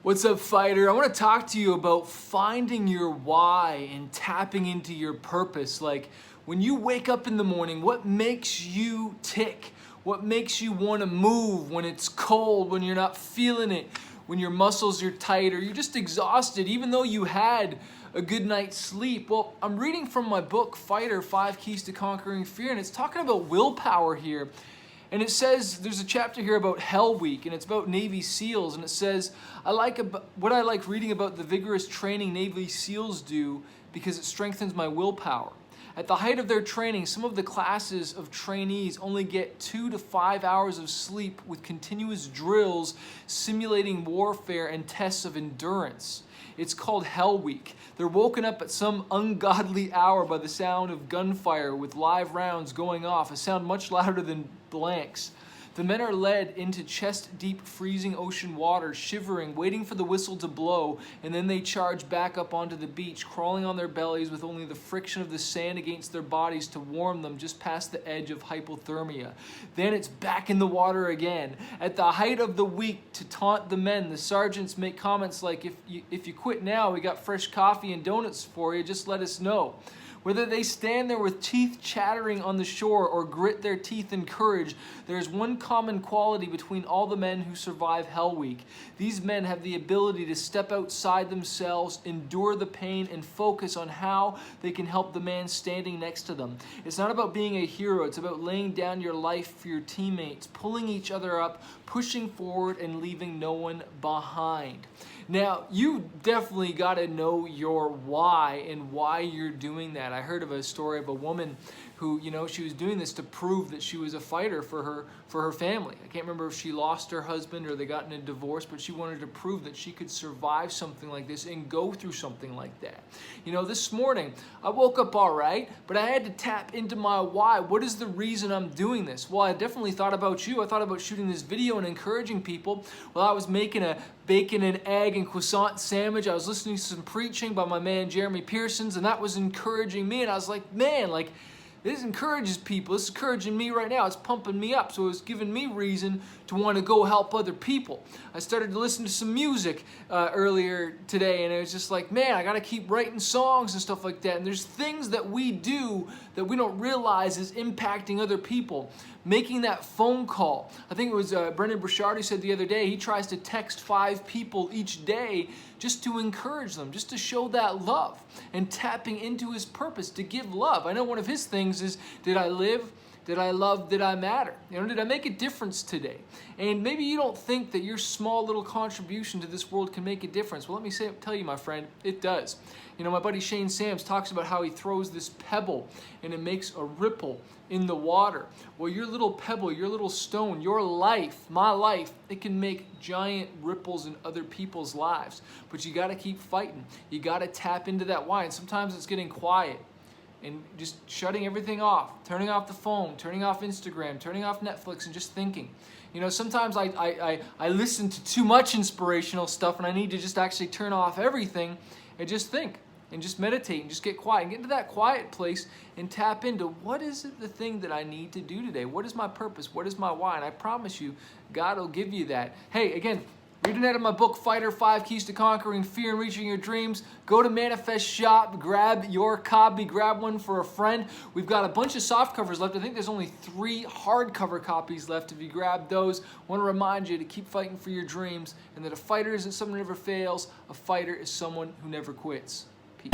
What's up, fighter? I want to talk to you about finding your why and tapping into your purpose. Like when you wake up in the morning, what makes you tick? What makes you want to move when it's cold, when you're not feeling it, when your muscles are tight or you're just exhausted even though you had a good night's sleep? Well, I'm reading from my book, Fighter, 5 Keys to Conquering Fear, and it's talking about willpower here. And it says, there's a chapter here about Hell Week, and it's about Navy SEALs, and it says, what I like reading about the vigorous training Navy SEALs do because it strengthens my willpower. At the height of their training, some of the classes of trainees only get 2 to 5 hours of sleep with continuous drills simulating warfare and tests of endurance. It's called Hell Week. They're woken up at some ungodly hour by the sound of gunfire with live rounds going off, a sound much louder than blanks. The men are led into chest-deep freezing ocean water, shivering, waiting for the whistle to blow, and then they charge back up onto the beach, crawling on their bellies with only the friction of the sand against their bodies to warm them just past the edge of hypothermia. Then it's back in the water again. At the height of the week, to taunt the men, the sergeants make comments like, if you quit now, we got fresh coffee and donuts for you, just let us know. Whether they stand there with teeth chattering on the shore or grit their teeth in courage, there is one common quality between all the men who survive Hell Week. These men have the ability to step outside themselves, endure the pain, and focus on how they can help the man standing next to them. It's not about being a hero, it's about laying down your life for your teammates, pulling each other up, pushing forward, and leaving no one behind. Now, you definitely got to know your why and why you're doing that. I heard of a story of a woman who, she was doing this to prove that she was a fighter for her family. I can't remember if she lost her husband or they got in a divorce, but she wanted to prove that she could survive something like this and go through something like that. This morning, I woke up all right, but I had to tap into my why. What is the reason I'm doing this? Well, I definitely thought about you. I thought about shooting this video and encouraging people while I was making a bacon and egg and croissant sandwich. I was listening to some preaching by my man Jeremy Pearsons, and that was encouraging me. And I was like, man, this encourages people. This is encouraging me right now. It's pumping me up. So it's giving me reason to want to go help other people. I started to listen to some music earlier today, and it was just like, man, I got to keep writing songs and stuff like that. And there's things that we do that we don't realize is impacting other people. Making that phone call. I think it was Brendan Burchard who said the other day, he tries to text 5 people each day just to encourage them, just to show that love and tapping into his purpose to give love. I know one of his things is, did I live? Did I love? Did I matter? Did I make a difference today? And maybe you don't think that your small little contribution to this world can make a difference. Well, let me tell you, my friend, it does. My buddy Shane Sams talks about how he throws this pebble and it makes a ripple in the water. Well, your little pebble, your little stone, your life, my life, it can make giant ripples in other people's lives. But you got to keep fighting. You got to tap into that why. And sometimes it's getting quiet and just shutting everything off, turning off the phone, turning off Instagram, turning off Netflix, and just thinking. Sometimes I listen to too much inspirational stuff and I need to just actually turn off everything and just think and just meditate and just get quiet and get into that quiet place and tap into what is it the thing that I need to do today? What is my purpose? What is my why? And I promise you, God will give you that. Hey, again, reading out of my book, Fighter, 5 Keys to Conquering Fear and Reaching Your Dreams. Go to Manifest Shop, grab your copy, grab one for a friend. We've got a bunch of soft covers left. I think there's only 3 hardcover copies left. If you grab those, I want to remind you to keep fighting for your dreams and that a fighter isn't someone who never fails. A fighter is someone who never quits. Peace.